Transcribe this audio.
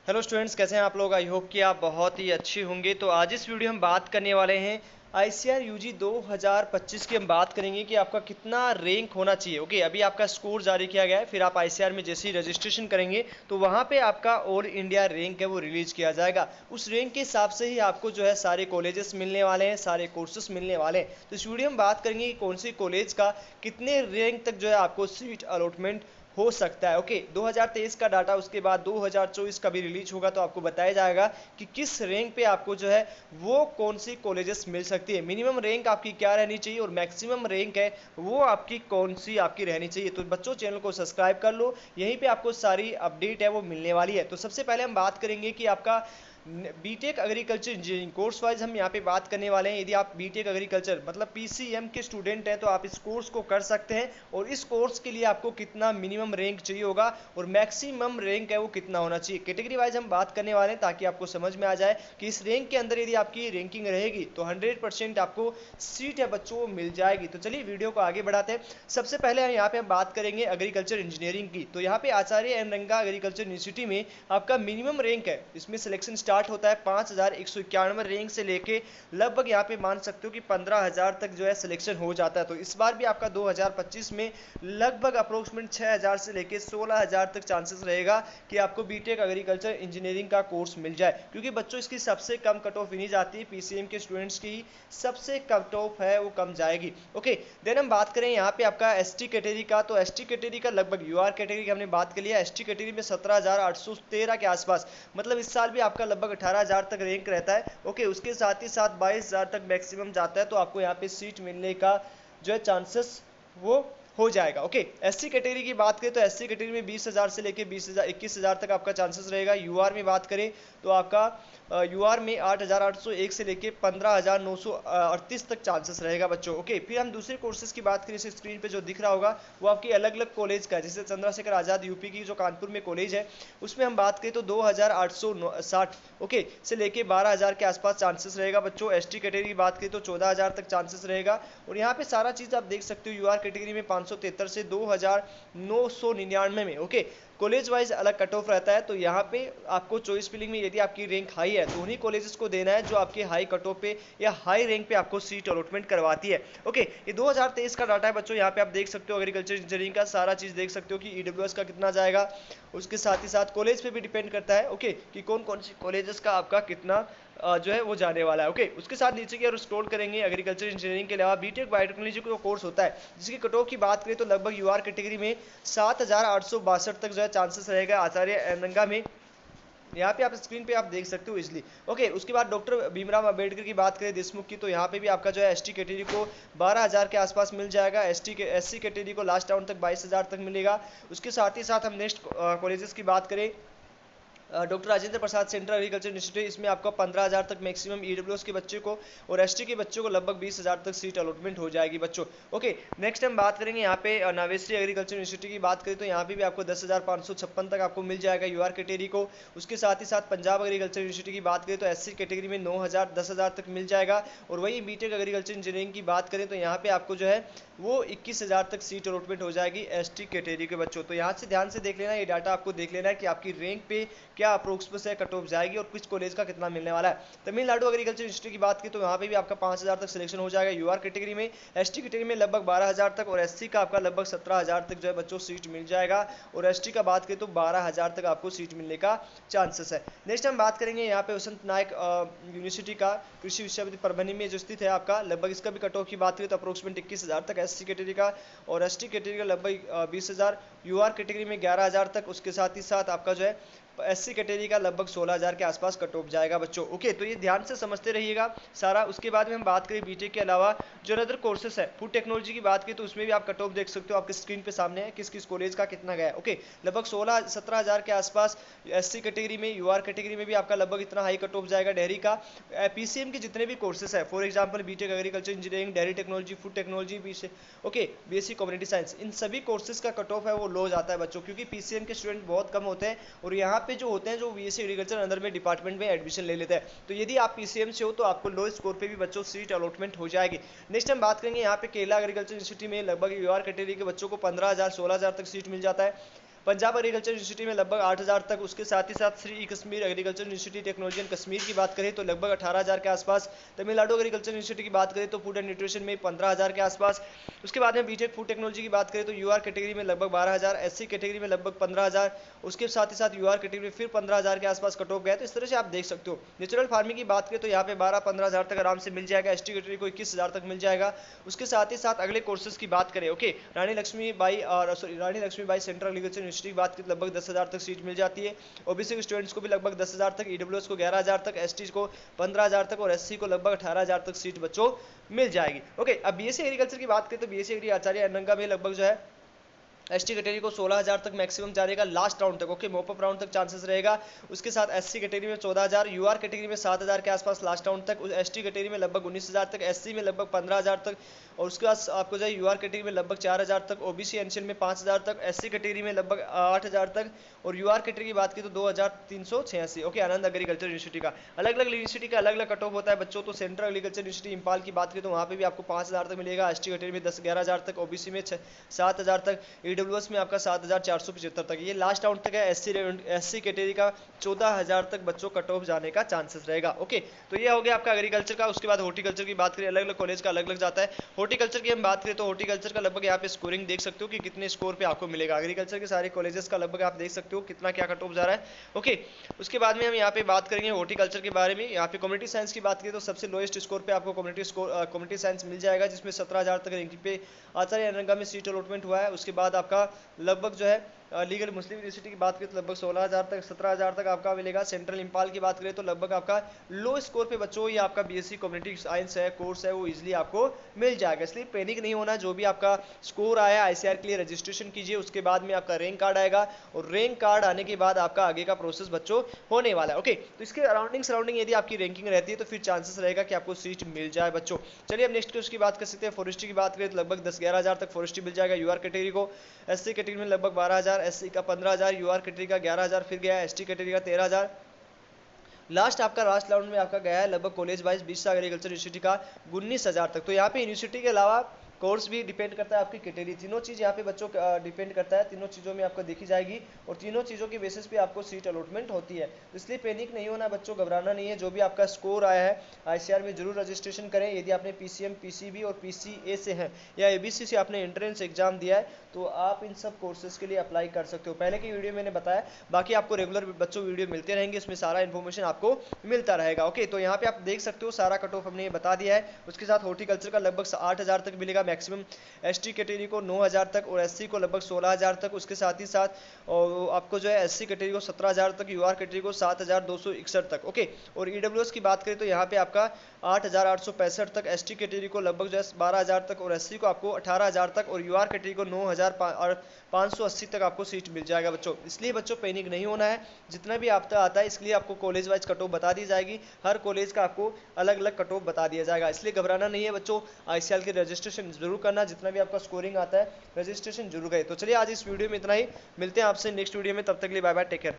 Hello students, कैसे हैं आप लोग। आई होप कि आप बहुत ही अच्छे होंगे। तो आज इस वीडियो हम बात करने वाले हैं आईसीआर यूजी 2025 की। हम बात करेंगे कि आपका कितना रैंक होना चाहिए। ओके, अभी आपका स्कोर जारी किया गया है, फिर आप आईसीआर में जैसे ही रजिस्ट्रेशन करेंगे तो वहाँ पे आपका ऑल इंडिया रैंक है वो रिलीज किया जाएगा। उस रैंक के हिसाब से ही आपको जो है सारे कॉलेजेस मिलने वाले हैं, सारे कोर्सेस मिलने वाले हैं। तो इस वीडियो में बात करेंगे कि कौन सी कॉलेज का कितने रैंक तक जो है आपको सीट अलॉटमेंट हो सकता है। ओके, 2023 का डाटा, उसके बाद 2024 का भी रिलीज होगा तो आपको बताया जाएगा कि किस रैंक पे आपको जो है वो कौन सी कॉलेजेस मिल सकती है। मिनिमम रैंक आपकी क्या रहनी चाहिए और मैक्सिमम रैंक है वो आपकी कौन सी आपकी रहनी चाहिए। तो बच्चों, चैनल को सब्सक्राइब कर लो, यहीं पे आपको सारी अपडेट है वो मिलने वाली है। तो सबसे पहले हम बात करेंगे कि आपका BTech agriculture engineering course wise हम यहाँ पे बात करने वाले हैं। यदि आप बीटेक एग्रीकल्चर मतलब पीसीएम के स्टूडेंट हैं तो आप इस कोर्स को कर सकते हैं। और इस कोर्स के लिए आपको कितना मिनिमम रैंक चाहिए होगा और मैक्सिमम रैंक है वो कितना होना चाहिए, कैटेगरी वाइज हम बात करने वाले हैं, ताकि आपको समझ में आ जाए कि इस रैंक के अंदर यदि आपकी रैंकिंग रहेगी तो 100% आपको सीट है बच्चों वो मिल जाएगी। तो चलिए वीडियो को आगे बढ़ाते हैं। सबसे पहले हम यहाँ पे हम बात करेंगे एग्रीकल्चर इंजीनियरिंग की। तो यहाँ पे आचार्य एन रंगा एग्रीकल्चर यूनिवर्सिटी में आपका मिनिमम रैंक है, इसमें सिलेक्शन स्टार्ट होता है 5191 रैंक से लेके लगभग यहाँ पे मान सकते हो कि 15,000 तक जो है सिलेक्शन हो जाता है। तो इस बार भी आपका 2025 में लगभग अप्रोक्सीमेट 6,000 से लेके 16,000 तक चांसेस रहेगा कि आपको बीटेक एग्रीकल्चर इंजीनियरिंग का कोर्स मिल जाए, क्योंकि बच्चों इसकी सबसे कम कट ऑफ नहीं जाती है, पीसीएम के स्टूडेंट्स की ही सबसे कट ऑफ है वो कम जाएगी। ओके, देन हम बात करें यहाँ पे आपका एसटी कैटेगरी का। तो एसटी कैटेगरी का लगभग यूआर कैटेगरी की हमने बात कर लिया। एसटी कैटेगरी में 17,813 के आसपास, मतलब इस साल भी आपका लगभग 18,000 तक रैंक रहता है। ओके, उसके साथ ही साथ 22,000 तक मैक्सिमम जाता है, तो आपको यहाँ पे सीट मिलने का जो है चांसेस वो हो जाएगा। ओके, एससी कैटेगरी की बात करें तो एससी कैटेगरी में 20,000 से लेके 21,000 तक आपका चांसेस रहेगा। यूआर में बात करें तो आपका यूआर में 8,801 से लेके 15,938 तक चांसेस रहेगा बच्चों। ओके, फिर हम दूसरे कोर्सेज की बात करें, इस स्क्रीन पे जो दिख रहा होगा वो आपकी अलग अलग कॉलेज का है। जैसे चंद्रशेखर आजाद यूपी की जो कानपुर में कॉलेज है, उसमें हम बात करें तो 2,860 ओके से लेके 12,000 के आसपास चांसेस रहेगा बच्चों। एसटी कैटेगरी की बात करें तो 14,000 तक चांसेस रहेगा। और यहाँ पे सारा चीज आप देख सकते हो। यूआर कैटेगरी में 573 से 2,999 में। ओके, कॉलेज वाइज अलग कट ऑफ रहता है। तो यहाँ पे आपको चॉइस फिलिंग में यदि आपकी रैंक हाई है तो उन्हीं कॉलेजेस को देना है जो आपके हाई कट ऑफ पे या हाई रैंक पे आपको सीट अलॉटमेंट करवाती है। ओके, ये 2023 का डाटा है बच्चों। यहाँ पे आप देख सकते हो एग्रीकल्चर इंजीनियरिंग का सारा चीज देख सकते हो कि ईडब्ल्यूएस का कितना जाएगा। उसके साथ ही साथ कॉलेज पे भी डिपेंड करता है ओके कि कौन कौन सी कॉलेजेस का आपका कितना जो है वो जाने वाला है। ओके, उसके साथ नीचे की ओर स्क्रॉल करेंगे, एग्रीकल्चर इंजीनियरिंग के अलावा बीटेक बायोटेक्नोलॉजी का कोर्स होता है, जिसकी कट ऑफ की बात करें तो लगभग यूआर कैटेगरी में 7,862 तक जो है चांसेस रहेगा आचार्य एनरंगा में। यहाँ पे आप स्क्रीन पे आप देख सकते हो इजली। ओके, उसके बाद डॉक्टर भीमराव अंबेडकर की बात करें देशमुख की, तो यहाँ पे भी आपका जो है एसटी कैटेगरी को 12,000 के आसपास मिल जाएगा। एससी कैटेगरी को लास्ट राउंड तक 22,000 तक मिलेगा। उसके साथ ही साथ हम नेक्स्ट कॉलेजेस की बात करें, doctor Rajendra Prasad central agriculture institute, इसमें आपका 15,000 तक मैक्सिमम ईडब्ल्यूएस के बच्चे को और एसटी के बच्चों को लगभग 20,000 तक सीट अलॉटमेंट हो जाएगी बच्चों। ओके, नेक्स्ट हम बात करेंगे यहाँ पे नावेश्री एग्रीकल्चर इंस्टीट्यूट की बात करें तो यहाँ पे भी आपको 10,556 तक आपको मिल जाएगा यूआर कैटेगरी को। उसके साथ ही साथ पंजाब एग्रीकल्चर इंस्टीट्यूट की बात करें तो एससी कैटेगरी में 9,000 10,000 तक मिल जाएगा। और वही बीटेक एग्रीकल्चर इंजीनियरिंग की बात करें तो यहाँ पे आपको जो है वो 21,000 तक सीट अलॉटमेंट हो जाएगी एसटी कैटेगरी के बच्चों। तो यहाँ से ध्यान से देख लेना, ये डाटा आपको देख लेना है कि आपकी रैंक पे क्या अप्रोक्स से कट ऑफ जाएगी और किस कॉलेज का कितना मिलने वाला है। तमिलनाडु एग्रीकल्चर इंस्टीट्यूट की बात की तो यहाँ पे भी आपका 5,000 तक सिलेक्शन हो जाएगा यूआर कैटेगरी में। एसटी कैटेगरी में लगभग 12,000 तक और एससी का आपका लगभग 17,000 तक जो है बच्चों सीट मिल जाएगा। और एसटी का बात करें तो 12,000 तक आपको सीट मिलने का चांसेस है। नेक्स्ट हम बात करेंगे यहाँ पे वसंत नायक यूनिवर्सिटी का, कृषि विश्वविद्यालय परभनी में जो स्थित है आपका, लगभग इसका भी कट ऑफ की बात करें तो अप्रोक्सीमेट 21,000 तक एससी कैटेगरी का और एसटी कैटेगरी का लगभग 20,000, यूआर कैटेगरी में 11,000 तक। उसके साथ ही साथ आपका जो है एससी कैटेगरी का लगभग 16,000 के आसपास कट ऑफ जाएगा बच्चों। ओके, तो ये ध्यान से समझते रहिएगा सारा। उसके बाद में हम बात करें बीटेक के अलावा जो अदर कोर्सेस है, फूड टेक्नोलॉजी की बात करें तो उसमें भी आप कट ऑफ देख सकते हो, आपके स्क्रीन पे सामने है किस किस कॉलेज का कितना गया है। ओके, लगभग 16-17,000 के आसपास एससी कैटेगरी में, यूआर कैटेगरी में भी आपका लगभग इतना हाई कट ऑफ जाएगा। डेयरी का पीसीएम के जितने भी कोर्सेस है, for example BTech agriculture engineering, dairy technology, food technology, okay BSc community science, इन सभी कोर्सेज का कट ऑफ है वो लो जाता है बच्चों, क्योंकि पीसीएम के स्टूडेंट बहुत कम होते हैं और यहाँ पे जो होते हैं जो बीएससी एग्रीकल्चर अंदर में डिपार्टमेंट में एडमिशन ले लेते हैं। तो यदि आप पीसीएम से हो तो आपको लो स्कोर पे भी बच्चों सीट अलॉटमेंट हो जाएगी। नेक्स्ट हम बात करेंगे यहाँ पे केरला एग्रीकल्चर इंस्टीट्यूट में लगभग यूआर कैटेगरी के बच्चों को 15,000 16,000 तक सीट मिल जाता है। पंजाब एग्रीकल्चर यूनिवर्सिटी में लगभग 8,000 तक। उसके साथ ही साथ Shri Kashmir agriculture university technology and Kashmir की बात करें तो लगभग 18,000 के आसपास। तमिलनाडु एग्रीकल्चर यूनिवर्सिटी की बात करें तो फूड एंड न्यूट्रिशन में 15,000 के आसपास। उसके बाद में बीटेक फूड टेक्नोलॉजी की बात करें तो यूआर कैटेगरी में लगभग 12,000, एससी कैटेगरी में लगभग 15,000, उसके साथ ही साथ यूआर कैटेगरी में फिर 15,000 के आसपास कट ऑफ गया। तो इस तरह से आप देख सकते हो। नेचुरल फार्मिंग की बात करें तो यहाँ पे 12-15,000 तक आराम से मिल जाएगा। एसटी कैटेगरी को 21,000 तक मिल जाएगा। उसके साथ ही साथ अगले कोर्सेज की बात करें, ओके, रानी लक्ष्मीबाई सेंट्रल एग्रीकल्चर यूनिवर्सिटी की बात करें तो लगभग 10,000 तक सीट मिल जाती है। ओबीसी के स्टूडेंट्स को भी लगभग 10,000 तक, ईडब्ल्यूएस को 11,000 तक, एसटी को 15,000 तक और एससी को लगभग 18,000 तक सीट बच्चों मिल जाएगी। ओके, अब बीएससी एग्रीकल्चर की बात करें तो बीएससी एग्री आचार्य अनंगा में लगभग जो है एसटी कैटेगरी को 16,000 तक मैक्सिमम जाएगा लास्ट राउंड तक। ओके, मोपअप राउंड तक चांसेस रहेगा। उसके साथ एससी कैटेगरी में 14,000, यूआर कैटेगरी में 7,000 के आसपास लास्ट राउंड तक, एसटी कैटेगरी में लगभग 19,000 तक, एससी में लगभग 15,000 तक और उसके बाद आपको जाए यूआर कैटेगरी में लगभग 4,000 तक, ओबीसी एनसीएल में 5,000 तक, एससी कैटेगरी में लगभग 8,000 तक और यूआर कैटेगरी की बात की तो 2,386। ओके, आनंद एग्रीकल्चर यूनिवर्सिटी का अलग अलग यूनिवर्सिटी का अलग अलग कट ऑफ होता है बच्चों। तो सेंट्रल एग्रीकल्चर यूनिवर्सिटी इंपाल की बात करें तो वहाँ पे भी आपको 5,000 तक मिलेगा, एसटी कैटेगरी में 11,000 तक, ओबीसी में 7,000 तक, ईडब्ल्यूएस में आपका 7,475 तक। ये लास्ट राउंड तक है। एससी कैटेगरी का 14,000 तक बच्चों कट ऑफ जाने का चांसेस रहेगा। ओके, तो ये हो गया आपका एग्रीकल्चर का। उसके बाद हॉर्टिकल्चर की बात करें, अलग अलग कॉलेज का अलग अलग जाता है। हॉर्टिकल्चर की हम बात करें तो हॉर्टिकल्चर का लगभग यहाँ पे स्कोरिंग देख सकते हो कि कितने स्कोर पे आपको मिलेगा। एग्रीकल्चर के सारे कॉलेजेस का लगभग आप देख सकते हो कितना क्या कट ऑफ जा रहा है। ओके, उसके बाद में हम यहाँ पे बात करेंगे हॉर्टिकल्चर के बारे में। यहाँ पे कम्युनिटी साइंस की बात करें तो सबसे लोएस्ट स्कोर पे आपको कम्युनिटी साइंस मिल जाएगा, जिसमें 17,000 तक रैंकिंग पे आचार्य अनंगा में सीट अलॉटमेंट हुआ है। उसके बाद आपका लगभग जो है लीगल मुस्लिम यूनिवर्सिटी की बात करें तो लगभग 16,000 तक 17,000 तक आपका मिलेगा। सेंट्रल इंपाल की बात करें तो लगभग आपका लो स्कोर पे बच्चों ये आपका बीएससी कम्युनिटी साइंस है कोर्स है वो इजीली आपको मिल जाएगा। इसलिए पैनिक नहीं होना। जो भी आपका स्कोर आया आईसीआर के लिए रजिस्ट्रेशन कीजिए, उसके बाद में आपका रैंक कार्ड आएगा और रैंक कार्ड आने के बाद आपका आगे का प्रोसेस बच्चों होने वाला है। ओके, तो इसके सराउंडिंग यदि आपकी रैंकिंग रहती है तो फिर चांसेस रहेगा कि आपको सीट मिल जाए बच्चों। चलिए अब नेक्स्ट उसकी बात कर सकते हैं। फॉरेस्ट्री की बात करें तो लगभग 10-11,000 तक फॉरेस्ट्री मिल जाएगा यूआर कैटेगरी को। एससी कैटेगरी में लगभग 12,000, एससी का 15,000, यूआर कैटेगरी का 11,000 फिर गया, एसटी कैटेगरी का 13,000। लास्ट राउंड में आपका गया है लगभग कॉलेज वाइज बीसा एग्रीकल्चर यूनिवर्सिटी का 19,000 तक। तो यहाँ पे यूनिवर्सिटी के अलावा कोर्स भी डिपेंड करता है आपकी कैटेगरी। तीनों चीज़ यहाँ पे बच्चों डिपेंड करता है। तीनों चीज़ों में आपको देखी जाएगी और तीनों चीज़ों के बेसिस पे आपको सीट अलॉटमेंट होती है। तो इसलिए पैनिक नहीं होना बच्चों, घबराना नहीं है। जो भी आपका स्कोर आया है आईसीआर में जरूर रजिस्ट्रेशन करें। यदि आपने पीसीएम, पीसीबी और पीसीए से हैं या एबीसी से आपने एंट्रेंस एग्जाम दिया है तो आप इन सब कोर्सेज के लिए अप्लाई कर सकते हो। पहले की वीडियो मैंने बताया, बाकी आपको रेगुलर बच्चों वीडियो मिलते रहेंगे, इसमें सारा इन्फॉर्मेशन आपको मिलता रहेगा। ओके, तो यहाँ पे आप देख सकते हो सारा कट ऑफ हमने बता दिया है। उसके साथ हॉर्टिकल्चर का लगभग 8,000 तक मिलेगा मैक्सिमम, एसटी कैटेगरी को 9,000 तक और एससी को लगभग 16,000 तक। उसके साथ ही साथ और आपको जो है एससी कैटेगरी को 17,000 तक, यूआर कैटेगरी को 7,261 तक। ओके, और ईडब्ल्यूएस की बात करें तो यहाँ पे आपका 8,865 तक, एसटी कैटेगरी को लगभग जो है 12,000 तक और एससी को आपको 18,000 तक और यूआर कैटेगरी को 9,580 तक आपको सीट मिल जाएगा बच्चों। इसलिए बच्चों पैनिक नहीं होना है। जितना भी आपका आता है इसके लिए आपको कॉलेज वाइज कट ऑफ बता दी जाएगी। हर कॉलेज का आपको अलग अलग कट ऑफ बता दिया जाएगा, इसलिए घबराना नहीं है बच्चों। आईसीआर की रजिस्ट्रेशन जरूर करना, जितना भी आपका स्कोरिंग आता है रजिस्ट्रेशन जरूर करें। तो चलिए आज इस वीडियो में इतना ही, मिलते हैं आपसे नेक्स्ट वीडियो में, तब तक के लिए बाय बाय, टेक केयर।